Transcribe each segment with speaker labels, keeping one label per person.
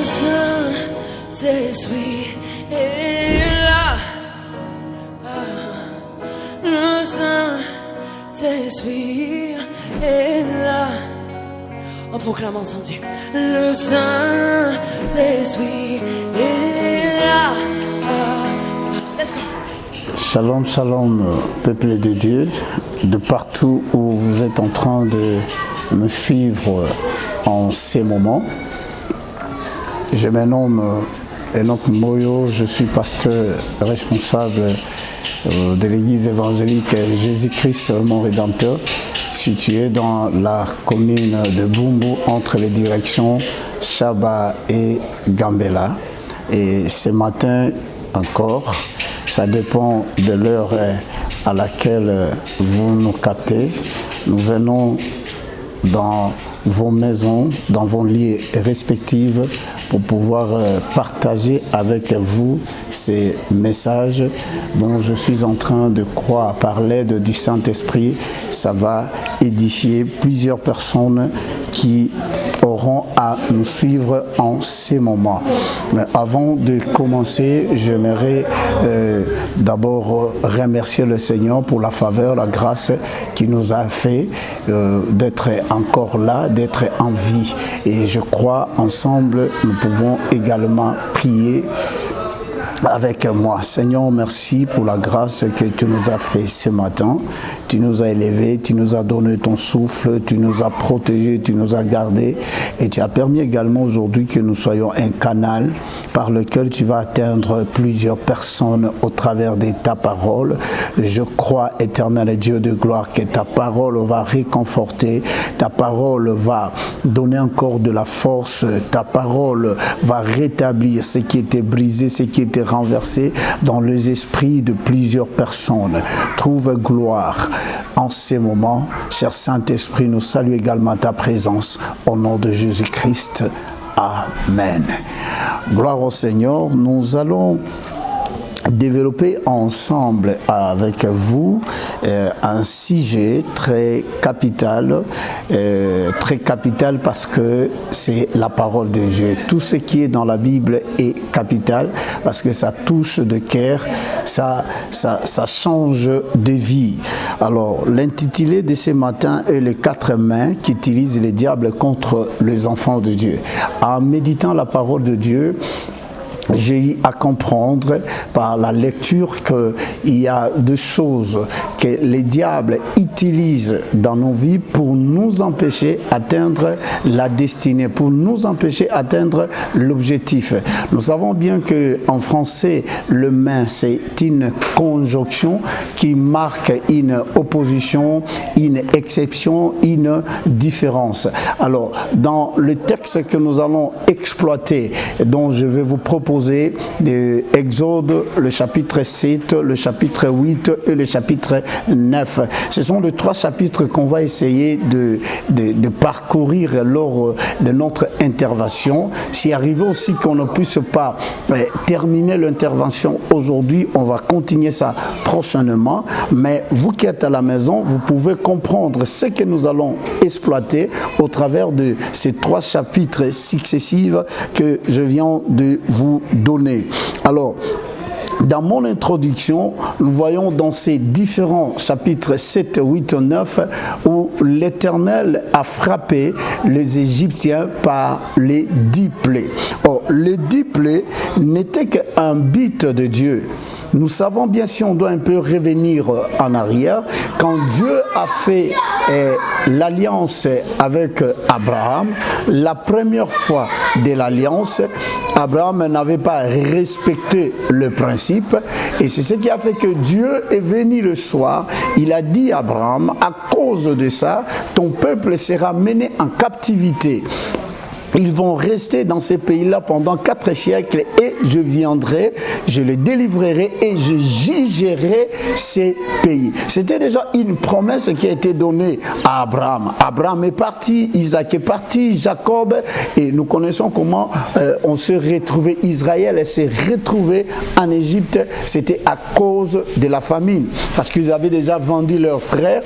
Speaker 1: Saint-Esprit est là. Le Saint-Esprit est là. On proclame ensemble. Le Saint-Esprit est là. Let's go.
Speaker 2: Shalom, shalom, peuple de Dieu, de partout où vous êtes en train de me suivre en ces moments. Je me nomme Enoch Moyo, je suis pasteur responsable de l'église évangélique Jésus-Christ, mon Rédempteur, située dans la commune de Bumbu, entre les directions Chaba et Gambela. Et ce matin encore, ça dépend de l'heure à laquelle vous nous captez. Nous venons dans vos maisons, dans vos lits respectifs pour pouvoir partager avec vous ces messages dont je suis en train de croire par l'aide du Saint-Esprit. Ça va édifier plusieurs personnes qui auront à nous suivre en ces moments. Mais avant de commencer, j'aimerais d'abord remercier le Seigneur pour la faveur, la grâce qu'il nous a fait d'être encore là, d'être en vie. Et je crois ensemble, nous pouvons également prier avec moi. Seigneur, merci pour la grâce que tu nous as fait ce matin. Tu nous as élevés, tu nous as donné ton souffle, tu nous as protégés, tu nous as gardés et tu as permis également aujourd'hui que nous soyons un canal par lequel tu vas atteindre plusieurs personnes au travers de ta parole. Je crois, éternel Dieu de gloire, que ta parole va réconforter, ta parole va donner encore de la force, ta parole va rétablir ce qui était brisé, ce qui était renversé dans les esprits de plusieurs personnes. Trouve gloire en ces moments. Cher Saint-Esprit, nous saluons également ta présence au nom de Jésus-Christ. Amen. Gloire au Seigneur. Nous allons développer ensemble avec vous un sujet très capital parce que c'est la parole de Dieu. Tout ce qui est dans la Bible est capital parce que ça touche de cœur, ça change de vie. Alors, l'intitulé de ce matin est les 4 mains qu'utilisent les diables contre les enfants de Dieu. En méditant la parole de Dieu, j'ai eu à comprendre par la lecture qu'il y a deux choses que les diables utilisent dans nos vies pour nous empêcher d'atteindre la destinée, pour nous empêcher d'atteindre l'objectif. Nous savons bien qu'en français, le main, c'est une conjonction qui marque une opposition, une exception, une différence. Alors, dans le texte que nous allons exploiter, dont je vais vous proposer Exode, le chapitre 7, le chapitre 8 et le chapitre 9. Ce sont les 3 chapitres qu'on va essayer de parcourir lors de notre intervention. S'il arrive aussi qu'on ne puisse pas terminer l'intervention aujourd'hui, on va continuer ça prochainement. Mais vous qui êtes à la maison, vous pouvez comprendre ce que nous allons exploiter au travers de ces 3 chapitres successifs que je viens de vous donner. Alors, dans mon introduction, nous voyons dans ces différents chapitres 7, 8 et 9 où l'Éternel a frappé les Égyptiens par les 10 plaies. Or, les 10 plaies n'étaient qu'un but de Dieu. Nous savons bien, si on doit un peu revenir en arrière, quand Dieu a fait l'alliance avec Abraham, la première fois de l'alliance, Abraham n'avait pas respecté le principe et c'est ce qui a fait que Dieu est venu le soir. Il a dit à Abraham, à cause de ça, ton peuple sera mené en captivité. Ils vont rester dans ces pays-là pendant 4 siècles et je viendrai, je les délivrerai et je jugerai ces pays. C'était déjà une promesse qui a été donnée à Abraham. Abraham est parti, Isaac est parti, Jacob, et nous connaissons comment on s'est retrouvé, Israël s'est retrouvé en Égypte. C'était à cause de la famine, parce qu'ils avaient déjà vendu leurs frères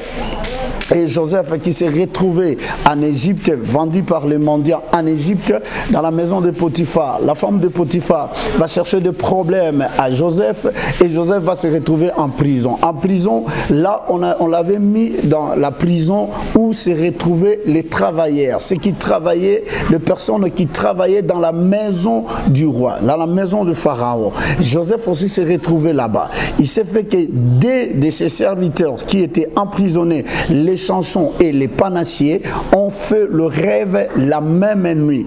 Speaker 2: Et Joseph qui s'est retrouvé en Égypte, vendu par les mendiants en Égypte, dans la maison de Potiphar. La femme de Potiphar va chercher des problèmes à Joseph et Joseph va se retrouver en prison. En prison, là, on l'avait mis dans la prison où se retrouvaient les travailleurs, ceux qui travaillaient, les personnes qui travaillaient dans la maison du roi, dans la maison de Pharaon. Joseph aussi s'est retrouvé là-bas. Il s'est fait que des de ses serviteurs qui étaient emprisonnés, les chansons et les panachiers ont fait le rêve la même nuit.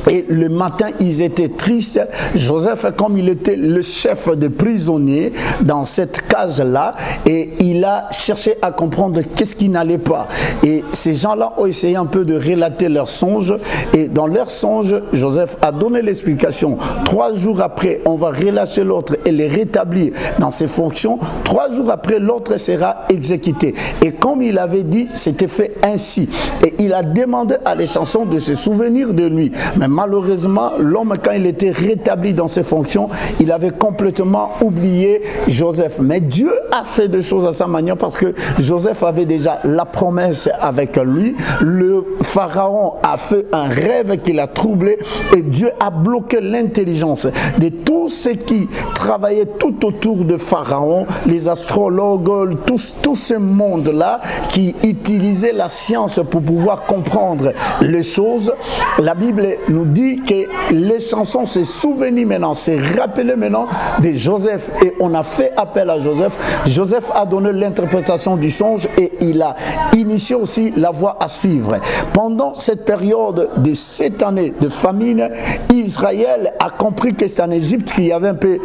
Speaker 2: Et le matin, ils étaient tristes. Joseph, comme il était le chef de prisonniers dans cette cage-là, et il a cherché à comprendre qu'est-ce qui n'allait pas. Et ces gens-là ont essayé un peu de relater leurs songes. Et dans leurs songes, Joseph a donné l'explication. 3 jours après, on va relâcher l'autre et les rétablir dans ses fonctions. 3 jours après, l'autre sera exécuté. Et comme il avait dit, c'était fait ainsi. Et il a demandé à les chansons de se souvenir de lui. Mais malheureusement, l'homme, quand il était rétabli dans ses fonctions, il avait complètement oublié Joseph. Mais Dieu a fait des choses à sa manière parce que Joseph avait déjà la promesse avec lui. Le pharaon a fait un rêve qui l'a troublé et Dieu a bloqué l'intelligence de tous ceux qui travaillaient tout autour de Pharaon, les astrologues, tout ce monde-là qui utilisait la science pour pouvoir comprendre les choses. La Bible nous dit que les chansons s'est souvenu maintenant, s'est rappelé maintenant de Joseph et on a fait appel à Joseph. Joseph a donné l'interprétation du songe et il a initié aussi la voie à suivre. Pendant cette période de 7 années de famine, Israël a compris que c'est en Égypte qu'il y avait un peu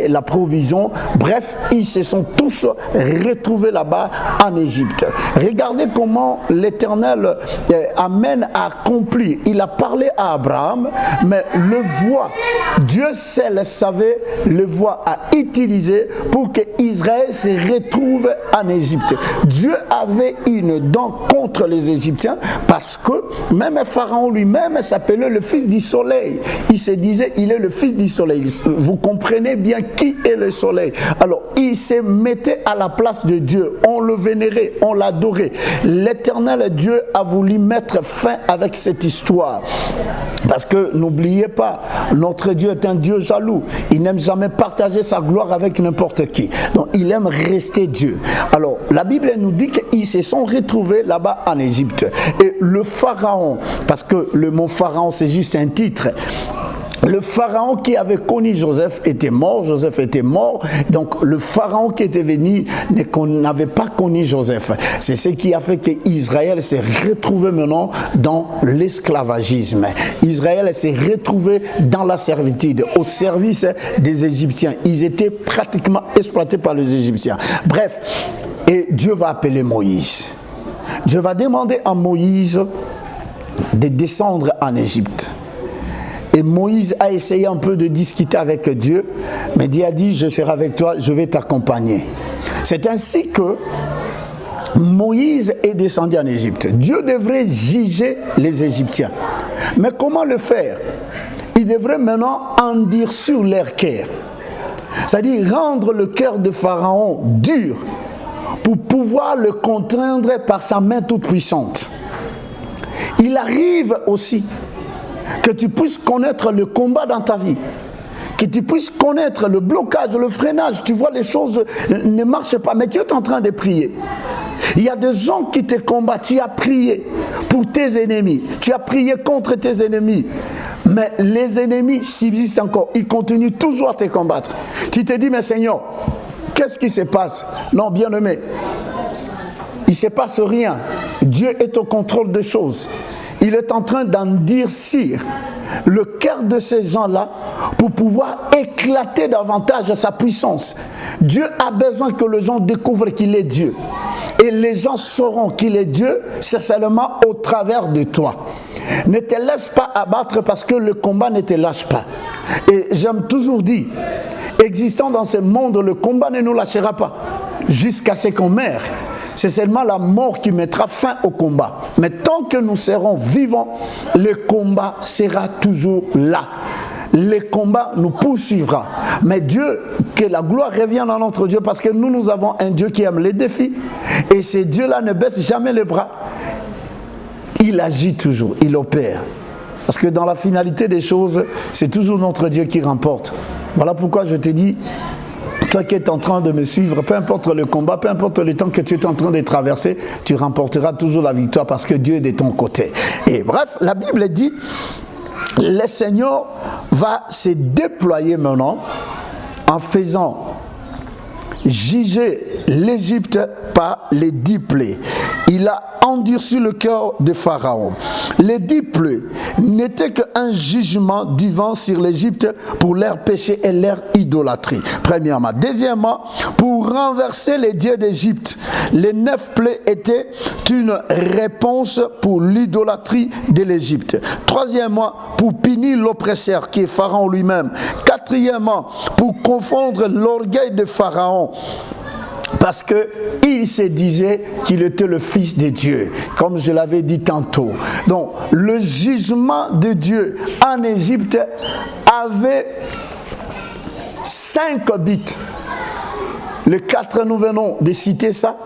Speaker 2: la provision. Bref, ils se sont tous retrouvés là-bas en Égypte. Regardez comment l'Éternel amène à accomplir. Il a parlé à Abraham, mais le voie, Dieu seul savait le voie à utiliser pour que Israël se retrouve en Égypte. Dieu avait une dent contre les Égyptiens parce que même Pharaon lui-même s'appelait le fils du soleil. Il se disait, il est le fils du soleil. Vous comprenez bien qui est le soleil. Alors, il se mettait à la place de Dieu. On le vénérait, on l'adorait. L'Éternel Dieu a voulu mettre fin avec cette histoire. Parce que n'oubliez pas, notre Dieu est un Dieu jaloux. Il n'aime jamais partager sa gloire avec n'importe qui. Donc il aime rester Dieu. Alors la Bible nous dit qu'ils se sont retrouvés là-bas en Égypte. Et le pharaon, parce que le mot pharaon c'est juste un titre. Le pharaon qui avait connu Joseph était mort, Joseph était mort, donc le pharaon qui était venu n'avait pas connu Joseph. C'est ce qui a fait qu'Israël s'est retrouvé maintenant dans l'esclavagisme. Israël s'est retrouvé dans la servitude, au service des Égyptiens. Ils étaient pratiquement exploités par les Égyptiens. Bref, et Dieu va appeler Moïse. Dieu va demander à Moïse de descendre en Égypte. Et Moïse a essayé un peu de discuter avec Dieu, mais Dieu a dit, je serai avec toi, je vais t'accompagner. C'est ainsi que Moïse est descendu en Égypte. Dieu devrait juger les Égyptiens. Mais comment le faire? Il devrait maintenant endurcir leur cœur. C'est-à-dire rendre le cœur de Pharaon dur pour pouvoir le contraindre par sa main toute puissante. Il arrive aussi que tu puisses connaître le combat dans ta vie, que tu puisses connaître le blocage, le freinage. Tu vois, les choses ne marchent pas, mais tu es en train de prier. Il y a des gens qui te combattent. Tu as prié pour tes ennemis, tu as prié contre tes ennemis, mais les ennemis subsistent encore. Ils continuent toujours à te combattre. Tu te dis, mais Seigneur, qu'est-ce qui se passe? Non, bien-aimé, il ne se passe rien. Dieu est au contrôle des choses. Il est en train d'endurcir le cœur de ces gens-là pour pouvoir éclater davantage sa puissance. Dieu a besoin que les gens découvrent qu'il est Dieu. Et les gens sauront qu'il est Dieu, c'est seulement au travers de toi. Ne te laisse pas abattre parce que le combat ne te lâche pas. Et j'aime toujours dire, existant dans ce monde, le combat ne nous lâchera pas jusqu'à ce qu'on meure. C'est seulement la mort qui mettra fin au combat. Mais tant que nous serons vivants, le combat sera toujours là. le combat nous poursuivra. Mais Dieu, que la gloire revienne à notre Dieu, parce que nous avons un Dieu qui aime les défis. Et ce Dieu-là ne baisse jamais les bras. Il agit toujours, il opère. Parce que dans la finalité des choses, c'est toujours notre Dieu qui remporte. Voilà pourquoi je te dis, toi qui es en train de me suivre, peu importe le combat, peu importe le temps que tu es en train de traverser, tu remporteras toujours la victoire parce que Dieu est de ton côté. Et bref, la Bible dit, le Seigneur va se déployer maintenant en faisant juger l'Égypte par les 10 plaies. Il a endurci le cœur de Pharaon. Les 10 plaies n'étaient qu'un jugement divin sur l'Égypte pour leur péché et leur idolâtrie. Premièrement. Deuxièmement, pour renverser les dieux d'Égypte. Les 9 plaies étaient une réponse pour l'idolâtrie de l'Égypte. Troisièmement, pour punir l'oppresseur qui est Pharaon lui-même. Quatrièmement, pour confondre l'orgueil de Pharaon. Parce qu'il se disait qu'il était le fils de Dieu, comme je l'avais dit tantôt. Donc, le jugement de Dieu en Égypte avait 5 buts. Les 4, nous venons de citer ça.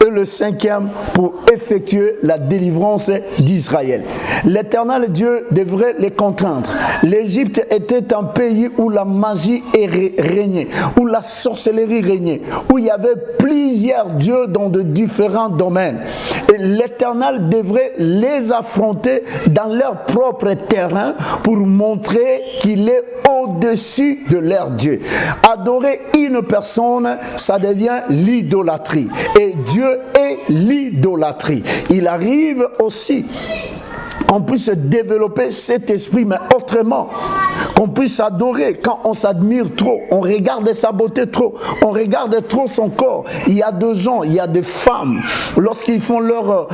Speaker 2: Et le 5e pour effectuer la délivrance d'Israël. L'Éternel Dieu devrait les contraindre. L'Égypte était un pays où la magie régnait, où la sorcellerie régnait, où il y avait plusieurs dieux dans de différents domaines. Et l'Éternel devrait les affronter dans leur propre terrain pour montrer qu'il est au-dessus de leur Dieu. Adorer une personne, ça devient l'idolâtrie. Et Dieu est l'idolâtrie. Il arrive aussi qu'on puisse développer cet esprit, mais autrement. Qu'on puisse adorer quand on s'admire trop, on regarde sa beauté trop, on regarde trop son corps. Il y a 2 gens, il y a des femmes, lorsqu'ils font leur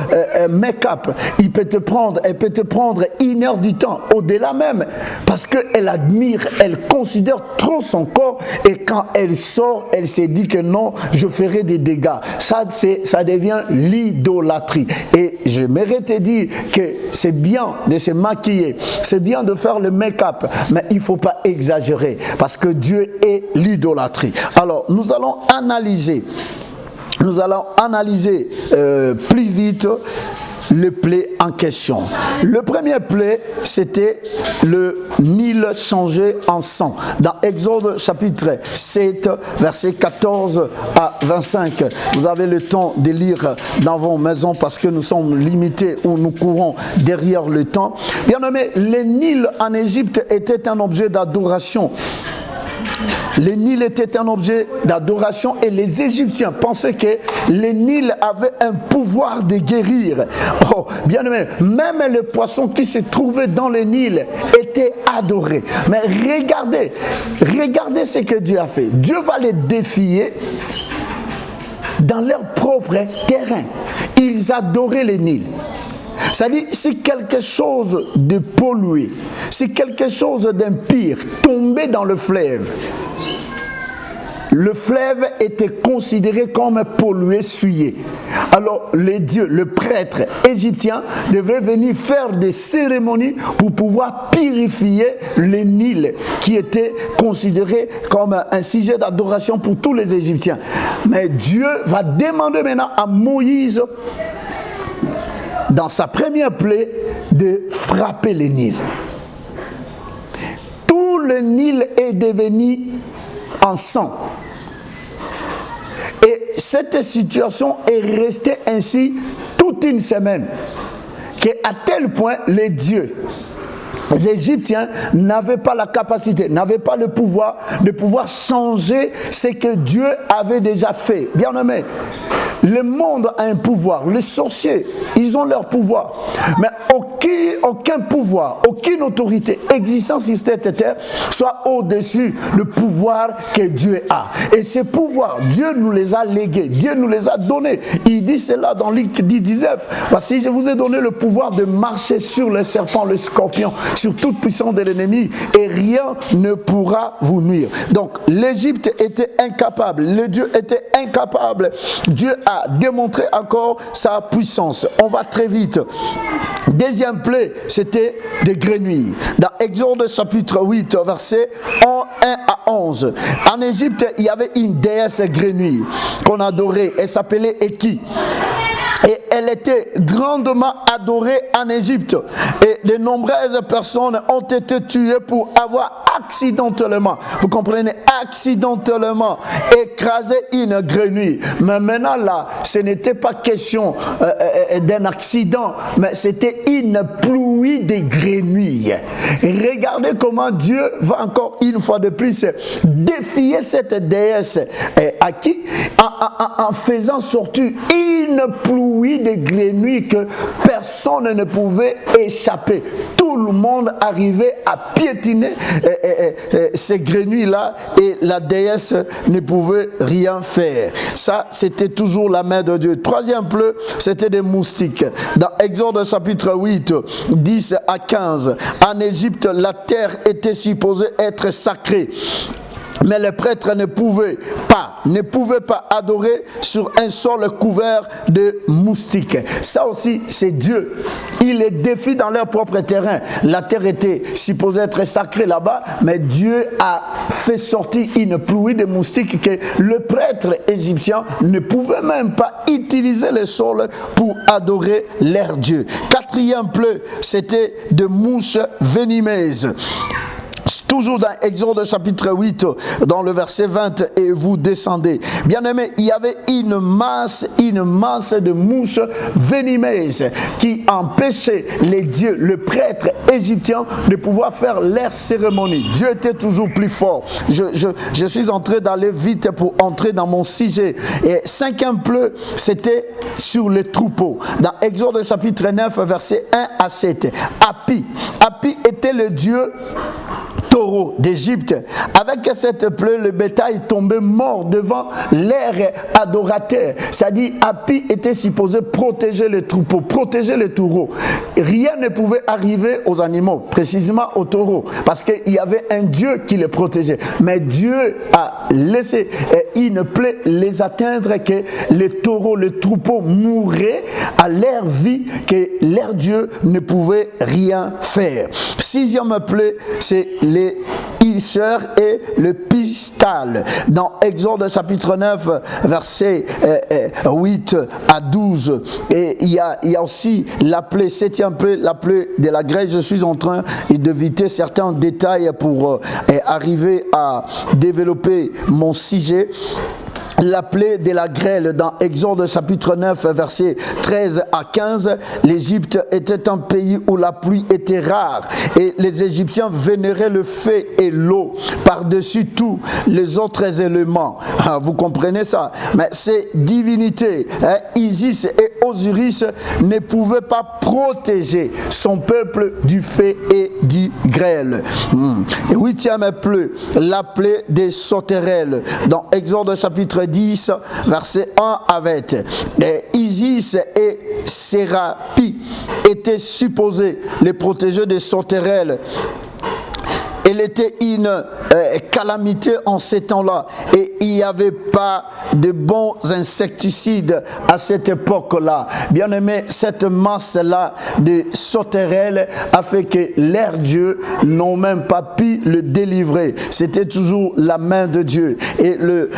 Speaker 2: make-up, elle peut te prendre 1 heure du temps, au-delà même, parce qu'elle admire, elle considère trop son corps, et quand elle sort, elle se dit que non, je ferai des dégâts. Ça devient l'idolâtrie. Et j'aimerais te dire que c'est bien de se maquiller, c'est bien de faire le make-up, mais il ne faut pas exagérer parce que Dieu est l'idolâtrie. Alors, nous allons analyser plus vite le plaie en question. Le premier plaie, c'était le Nil changé en sang. Dans Exode chapitre 7, versets 14 à 25. Vous avez le temps de lire dans vos maisons parce que nous sommes limités ou nous courons derrière le temps. Bien aimé, le Nil en Égypte était un objet d'adoration. Le Nil était un objet d'adoration et les Égyptiens pensaient que le Nil avait un pouvoir de guérir. Oh, bien aimé, même les poissons qui se trouvaient dans le Nil étaient adorés. Mais regardez ce que Dieu a fait. Dieu va les défier dans leur propre terrain. Ils adoraient le Nil. C'est-à-dire, si quelque chose de pollué, si quelque chose d'impur tombait dans le fleuve était considéré comme pollué, souillé. Alors, les dieux, le prêtre égyptien devrait venir faire des cérémonies pour pouvoir purifier le Nil, qui était considéré comme un sujet d'adoration pour tous les Égyptiens. Mais Dieu va demander maintenant à Moïse, dans sa première plaie, de frapper le Nil. Tout le Nil est devenu en sang. Et cette situation est restée ainsi toute une semaine. Qu'à tel point, les dieux Égyptiens n'avaient pas la capacité, n'avaient pas le pouvoir de pouvoir changer ce que Dieu avait déjà fait. Bien aimé, le monde a un pouvoir. Les sorciers, ils ont leur pouvoir. Mais aucun pouvoir, aucune autorité existant sur cette terre soit au-dessus du pouvoir que Dieu a. Et ces pouvoirs, Dieu nous les a légués, Dieu nous les a donnés. Il dit cela dans Luc 10:19. Voici, je vous ai donné le pouvoir de marcher sur les serpents, les scorpions, sur toute puissance de l'ennemi, et rien ne pourra vous nuire. Donc, l'Égypte était incapable, le Dieu était incapable. Dieu a démontré encore sa puissance. On va très vite. Deuxième plaie, c'était des grenouilles. Dans Exode chapitre 8, versets 1 à 11. En Égypte, il y avait une déesse grenouille qu'on adorait. Elle s'appelait Eki. Et elle était grandement adorée en Égypte. Et de nombreuses personnes ont été tuées pour avoir accidentellement, vous comprenez, accidentellement écrasé une grenouille. Mais maintenant là, ce n'était pas question d'un accident, mais c'était une pluie de grenouilles. Et regardez comment Dieu va encore une fois de plus défier cette déesse à qui en faisant sortir une pluie de grenouilles que personne ne pouvait échapper. Tout le monde arrivait à piétiner ces grenouilles-là et la déesse ne pouvait rien faire. Ça, c'était toujours la main de Dieu. Troisième plaie, c'était des moustiques. Dans Exode chapitre 8, 10 à 15, en Égypte, la terre était supposée être sacrée. Mais les prêtres ne pouvaient pas adorer sur un sol couvert de moustiques. Ça aussi, c'est Dieu. Il les défie dans leur propre terrain. La terre était supposée être sacrée là-bas, mais Dieu a fait sortir une pluie de moustiques que le prêtre égyptien ne pouvait même pas utiliser le sol pour adorer leur Dieu. Quatrième plaie, c'était de mouches venimeuses. Toujours dans Exode chapitre 8, dans le verset 20, et vous descendez. Bien aimé, il y avait une masse de mouches venimeuses qui empêchaient les dieux, le prêtre égyptien, de pouvoir faire leur cérémonie. Dieu était toujours plus fort. Je suis en train d'aller vite pour entrer dans mon sujet. Et cinquième plaie, c'était sur les troupeaux. Dans Exode chapitre 9, verset 1 à 7. Hapi était le dieu taureau d'Égypte. Avec cette plaie, le bétail tombait mort devant leurs adorateurs. C'est-à-dire, Hapi était supposé protéger les troupeaux, protéger les taureaux. Rien ne pouvait arriver aux animaux, précisément aux taureaux, parce qu'il y avait un Dieu qui les protégeait. Mais Dieu a laissé une plaie les atteindre, que les taureaux, les troupeaux mouraient à leur vie, que leur Dieu ne pouvait rien faire. Sixième plaie, c'est les Isser et le pistal. Dans Exode chapitre 9, versets 8 à 12. Et il y a aussi la plaie, septième plaie, la plaie de la grêle. Je suis en train d'éviter certains détails pour arriver à développer mon sujet. La plaie de la grêle dans Exode chapitre 9 versets 13 à 15. L'Égypte était un pays où la pluie était rare et les Égyptiens vénéraient le feu et l'eau par-dessus tous les autres éléments. Vous comprenez ça? Mais ces divinités, Isis et Osiris, ne pouvaient pas protéger son peuple du feu et du grêle. Et huitième plaie, la plaie des sauterelles dans Exode chapitre 10, verset 1 à 20. Isis et Sérapi étaient supposés les protéger des sauterelles. Elle était une calamité en ces temps-là et il n'y avait pas de bons insecticides à cette époque-là. Bien aimé, cette masse-là de sauterelles a fait que leurs dieux n'ont même pas pu le délivrer. C'était toujours la main de Dieu. Et le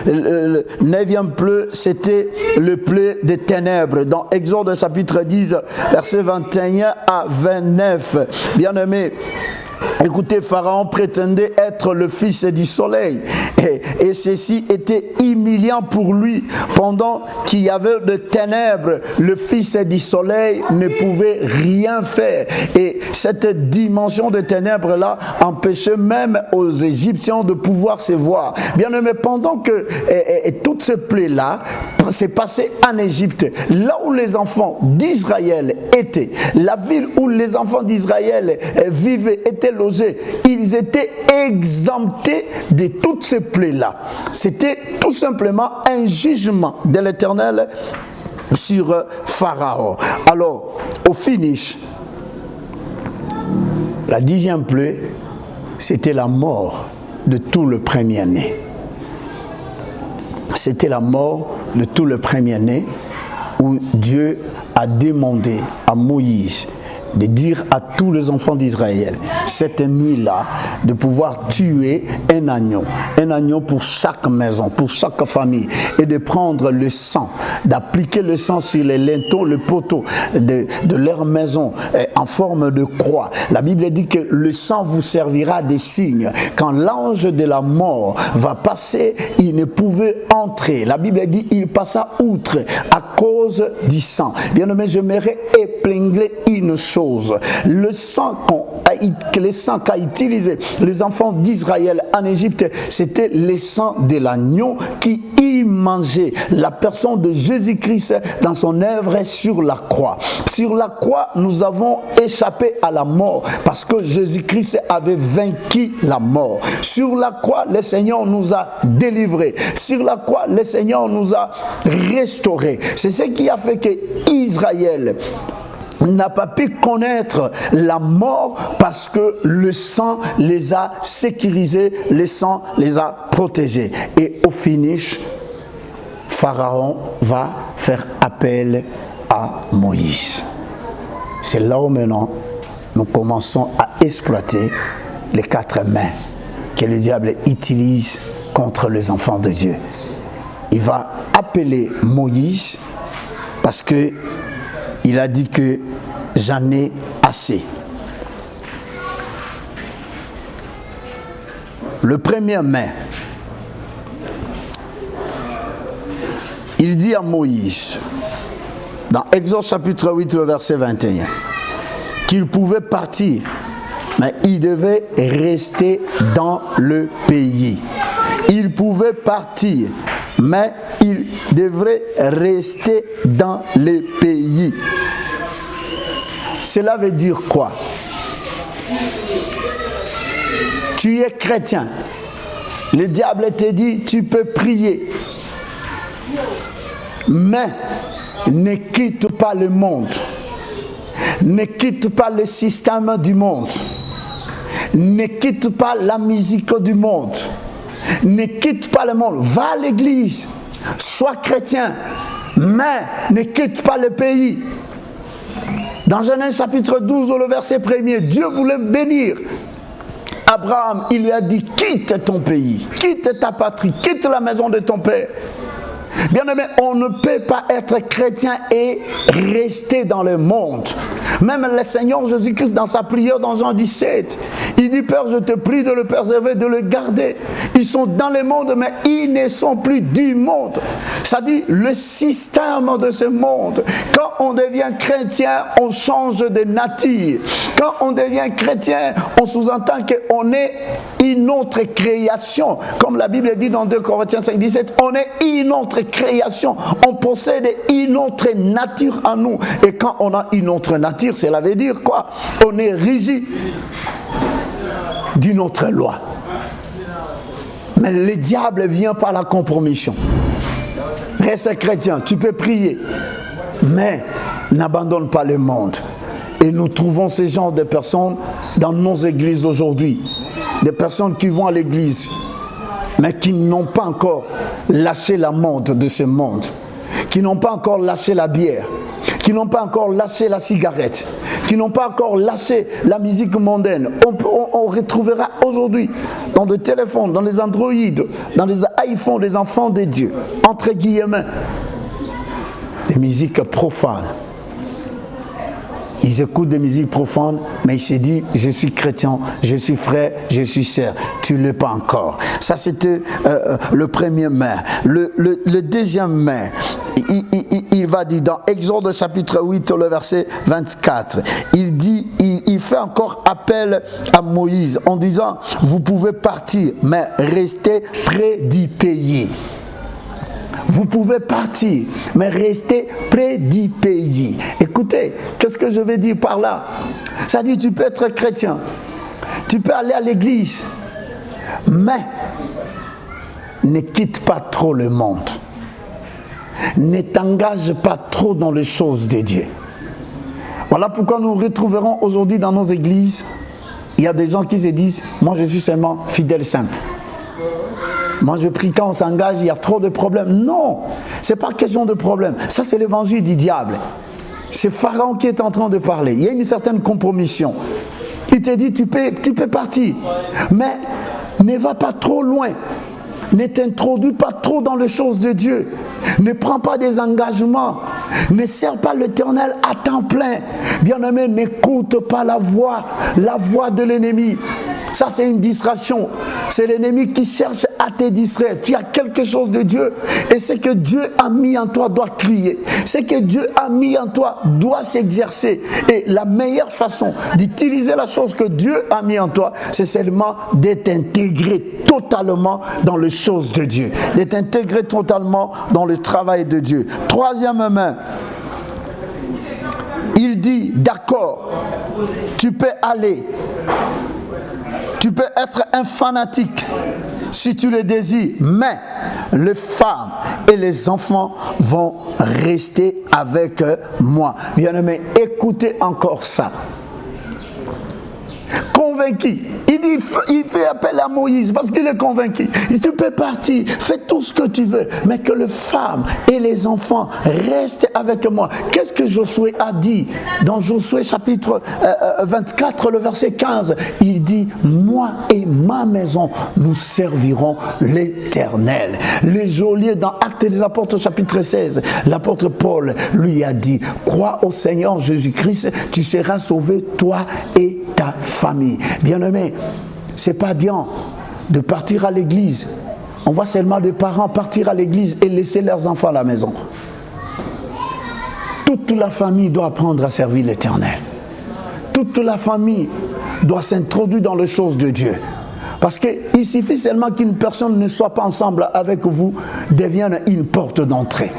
Speaker 2: neuvième plaie, c'était le plaie des ténèbres. Dans Exode chapitre 10, versets 21 à 29. Bien aimé, écoutez, Pharaon prétendait être le fils du soleil et ceci était humiliant pour lui. Pendant qu'il y avait de ténèbres, le fils du soleil ne pouvait rien faire et cette dimension de ténèbres là empêchait même aux Égyptiens de pouvoir se voir. Bien aimé, pendant que toutes ces plaies là s'est passé en Égypte, là où les enfants d'Israël étaient, la ville où les enfants d'Israël vivaient, étaient logés, ils étaient exemptés de toutes ces plaies-là. C'était tout simplement un jugement de l'Éternel sur Pharaon. Alors, au finish, la 10e plaie, c'était la mort de tout le premier-né. C'était la mort de tout le premier-né, où Dieu a demandé à Moïse de dire à tous les enfants d'Israël, cette nuit-là, de pouvoir tuer un agneau pour chaque maison, pour chaque famille, et de prendre le sang, d'appliquer le sang sur les linteaux, le poteau de leur maison en forme de croix. La Bible dit que le sang vous servira de signe. Quand l'ange de la mort va passer, il ne pouvait entrer. La Bible dit il passa outre à cause du sang. Bien aimé, j'aimerais épingler une chose. Le sang qu'a utilisé les enfants d'Israël en Égypte, c'était le sang de l'agneau qui y mangeait la personne de Jésus-Christ dans son œuvre sur la croix. Sur la croix, nous avons échappé à la mort parce que Jésus-Christ avait vaincu la mort. Sur la croix, le Seigneur nous a délivrés. Sur la croix, le Seigneur nous a restaurés. C'est ce qui a fait que Israël n'a pas pu connaître la mort parce que le sang les a sécurisés, le sang les a protégés. Et au finish, Pharaon va faire appel à Moïse. C'est là où maintenant nous commençons à exploiter les 4 mains que le diable utilise contre les enfants de Dieu. Il va appeler Moïse parce que il a dit que j'en ai assez. Le 1er mai, il dit à Moïse, dans Exode chapitre 8, le verset 21, qu'il pouvait partir, mais il devait rester dans le pays. Il pouvait partir, mais il devrait rester dans le pays. Cela veut dire quoi? Tu es chrétien. Le diable te dit, tu peux prier. Mais ne quitte pas le monde. Ne quitte pas le système du monde. Ne quitte pas la musique du monde. Ne quitte pas le monde. Va à l'église. Sois chrétien. Mais ne quitte pas le pays. Dans Genèse chapitre 12, le verset 1er, Dieu voulait bénir Abraham. Il lui a dit, quitte ton pays, quitte ta patrie, quitte la maison de ton père. Bien aimé, on ne peut pas être chrétien et rester dans le monde. Même le Seigneur Jésus-Christ, dans sa prière dans Jean 17, il dit, Père, je te prie de le préserver, de le garder. Ils sont dans le monde, mais ils ne sont plus du monde. Ça dit, le système de ce monde. Quand on devient chrétien, on change de nature. Quand on devient chrétien, on sous-entend qu'on est une autre création. Comme la Bible dit dans 2 Corinthiens 5, 17, on est une autre création. On possède une autre nature en nous. Et quand on a une autre nature, cela veut dire quoi? On est régi d'une autre loi. Mais le diable vient par la compromission. Reste chrétien, tu peux prier, mais n'abandonne pas le monde. Et nous trouvons ce genre de personnes dans nos églises aujourd'hui. Des personnes qui vont à l'église, mais qui n'ont pas encore lâché la montre de ce monde, qui n'ont pas encore lâché la bière, qui n'ont pas encore lâché la cigarette, qui n'ont pas encore lâché la musique mondaine. On retrouvera aujourd'hui dans des téléphones, dans les Android, dans les iPhones des enfants de Dieu, entre guillemets, des musiques profanes. Ils écoutent des musiques profanes, mais ils se disent, je suis chrétien, je suis frère, je suis sœur. Tu ne l'es pas encore. Ça, c'était le 1er mai. Le 2e mai, il va dire dans Exode chapitre 8, le verset 24, il dit, il fait encore appel à Moïse en disant, vous pouvez partir, mais restez près du pays. Vous pouvez partir, mais restez près du pays. Écoutez, qu'est-ce que je veux dire par là? Ça dit, tu peux être chrétien, tu peux aller à l'église, mais ne quitte pas trop le monde. Ne t'engage pas trop dans les choses de Dieu. Voilà pourquoi nous retrouverons aujourd'hui dans nos églises, il y a des gens qui se disent, moi je suis seulement fidèle simple. Moi, je prie quand on s'engage, il y a trop de problèmes. Non, ce n'est pas question de problème. Ça, c'est l'évangile du diable. C'est Pharaon qui est en train de parler. Il y a une certaine compromission. Il te dit, tu peux partir. Mais ne va pas trop loin. Ne t'introduis pas trop dans les choses de Dieu. Ne prends pas des engagements. Ne sers pas l'Éternel à temps plein. Bien-aimé, n'écoute pas la voix de l'ennemi. Ça, c'est une distraction. C'est l'ennemi qui cherche à te distraire. Tu as quelque chose de Dieu. Et ce que Dieu a mis en toi doit crier. Ce que Dieu a mis en toi doit s'exercer. Et la meilleure façon d'utiliser la chose que Dieu a mis en toi, c'est seulement d'être intégré totalement dans les choses de Dieu. D'être intégré totalement dans le travail de Dieu. Troisièmement, il dit, d'accord, tu peux aller. Tu peux être un fanatique si tu le désires, mais les femmes et les enfants vont rester avec moi. Bien-aimé, écoutez encore ça. Convaincu. Il fait appel à Moïse parce qu'il est convaincu. Il dit, tu peux partir, fais tout ce que tu veux, mais que les femmes et les enfants restent avec moi. Qu'est-ce que Josué a dit dans Josué chapitre 24, le verset 15? Il dit, moi et ma maison, nous servirons l'Éternel. Les geôliers dans Actes des Apôtres chapitre 16, l'apôtre Paul lui a dit, crois au Seigneur Jésus-Christ, tu seras sauvé, toi et ta famille. Bien-aimé, c'est pas bien de partir à l'église. On voit seulement des parents partir à l'église et laisser leurs enfants à la maison. Toute la famille doit apprendre à servir l'Éternel. Toute la famille doit s'introduire dans les choses de Dieu. Parce qu'il suffit seulement qu'une personne ne soit pas ensemble avec vous, devienne une porte d'entrée.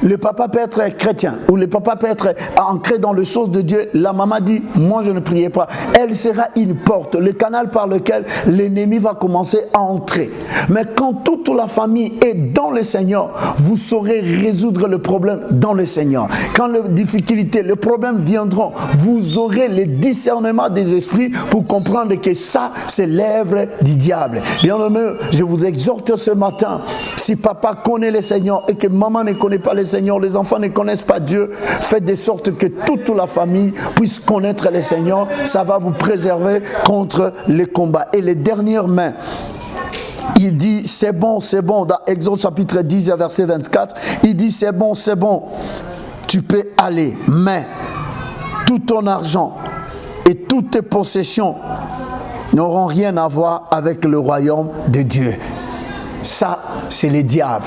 Speaker 2: Le papa peut être chrétien ou le papa peut être ancré dans les choses de Dieu. La maman dit, moi je ne priais pas. Elle sera une porte, le canal par lequel l'ennemi va commencer à entrer. Mais quand toute la famille est dans le Seigneur, vous saurez résoudre le problème dans le Seigneur. Quand les difficultés, les problèmes viendront, vous aurez le discernement des esprits pour comprendre que ça, c'est l'œuvre du diable. Bien-aimé, je vous exhorte ce matin, si papa connaît le Seigneur et que maman ne connaît pas le Seigneur, les enfants ne connaissent pas Dieu, faites de sorte que toute la famille puisse connaître le Seigneur. Ça va vous préserver contre les combats. Et les dernières mains, il dit c'est bon, dans Exode chapitre 10 verset 24, il dit c'est bon, tu peux aller, mais tout ton argent et toutes tes possessions n'auront rien à voir avec le royaume de Dieu. Ça, c'est le diable.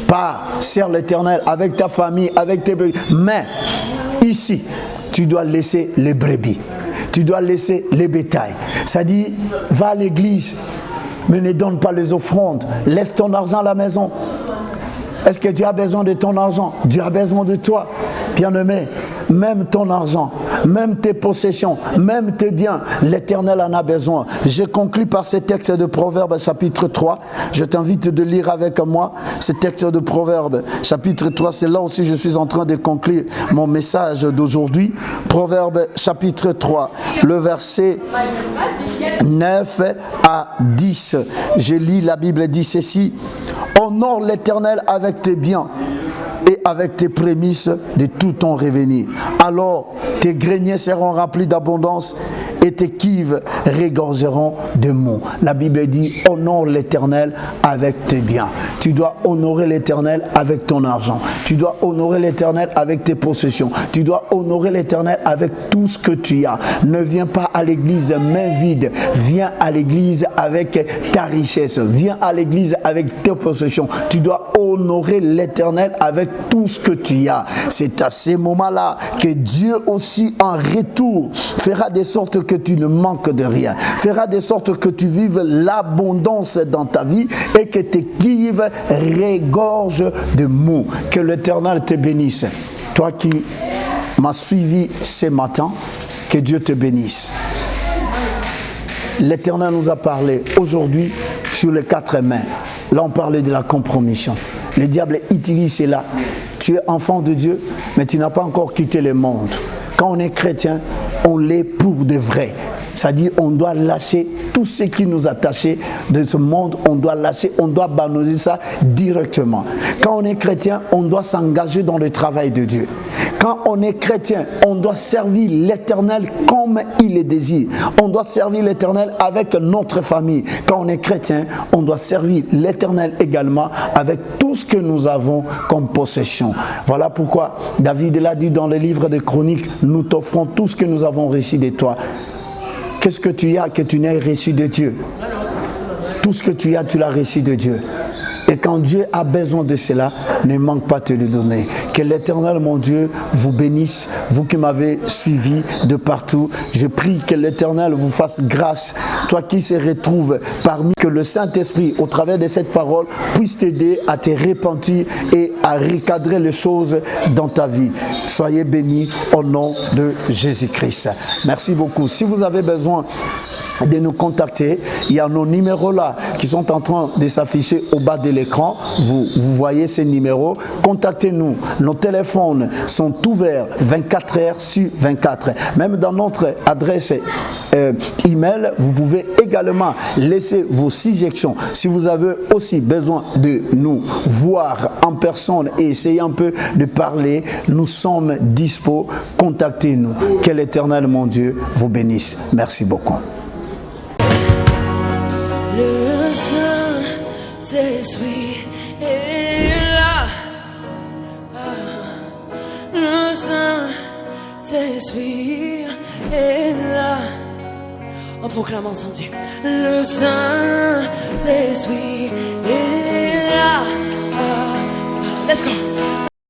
Speaker 2: Pas, sers l'Éternel avec ta famille, avec tes brebis. Mais ici, tu dois laisser les brebis. Tu dois laisser les bétails. Ça dit, va à l'église, mais ne donne pas les offrandes. Laisse ton argent à la maison. Est-ce que Dieu a besoin de ton argent? Dieu a besoin de toi. Bien-aimé, même ton argent, même tes possessions, même tes biens, l'Éternel en a besoin. Je conclus par ce texte de Proverbes chapitre 3. Je t'invite de lire avec moi ce texte de Proverbes chapitre 3. C'est là aussi que je suis en train de conclure mon message d'aujourd'hui. Proverbes chapitre 3, le verset 9 à 10. Je lis, la Bible dit ceci. Honore l'Éternel avec tes biens et avec tes prémices de tout ton revenu. Alors tes greniers seront remplis d'abondance et tes cuves regorgeront de mots. La Bible dit honore l'Éternel avec tes biens. Tu dois honorer l'Éternel avec ton argent. Tu dois honorer l'Éternel avec tes possessions. Tu dois honorer l'Éternel avec tout ce que tu as. Ne viens pas à l'église main vide. Viens à l'église avec ta richesse. Viens à l'église avec tes possessions. Tu dois honorer l'Éternel avec tout ce que tu as. C'est à ces moments-là que Dieu aussi en retour fera de sorte que tu ne manques de rien. Fera de sorte que tu vives l'abondance dans ta vie et que tes cuves regorgent de mots. Que l'Éternel te bénisse. Toi qui m'as suivi ce matin, que Dieu te bénisse. L'Éternel nous a parlé aujourd'hui sur les 4 mains. Là, on parlait de la compromission. Le diable utilise cela. Tu es enfant de Dieu, mais tu n'as pas encore quitté le monde. Quand on est chrétien, on l'est pour de vrai. Ça dit on doit lâcher tout ce qui nous attachait de ce monde, on doit lâcher, on doit abandonner ça directement. Quand on est chrétien, on doit s'engager dans le travail de Dieu. Quand on est chrétien, on doit servir l'Éternel comme il le désire. On doit servir l'Éternel avec notre famille. Quand on est chrétien, on doit servir l'Éternel également avec tout ce que nous avons comme possession. Voilà pourquoi David l'a dit dans le livre des Chroniques, nous t'offrons tout ce que nous avons reçu de toi. Qu'est-ce que tu as que tu n'aies reçu de Dieu? Tout ce que tu as, tu l'as reçu de Dieu. Et quand Dieu a besoin de cela, ne manque pas de te le donner. Que l'Éternel, mon Dieu, vous bénisse, vous qui m'avez suivi de partout. Je prie que l'Éternel vous fasse grâce, toi qui se retrouves parmi, que le Saint-Esprit, au travers de cette parole, puisse t'aider à te repentir et à recadrer les choses dans ta vie. Soyez bénis au nom de Jésus-Christ. Merci beaucoup. Si vous avez besoin de nous contacter, il y a nos numéros là qui sont en train de s'afficher au bas de l'écran. Vous voyez ces numéros. Contactez-nous. Nos téléphones sont ouverts 24 heures sur 24. Même dans notre adresse email, vous pouvez également laisser vos suggestions. Si vous avez aussi besoin de nous voir en personne et essayer un peu de parler, nous sommes dispo. Contactez-nous. Que l'Éternel, mon Dieu, vous bénisse. Merci beaucoup.
Speaker 1: Le Saint-Esprit est là. Le Saint-Esprit est là. On proclame ensemble. Le Saint-Esprit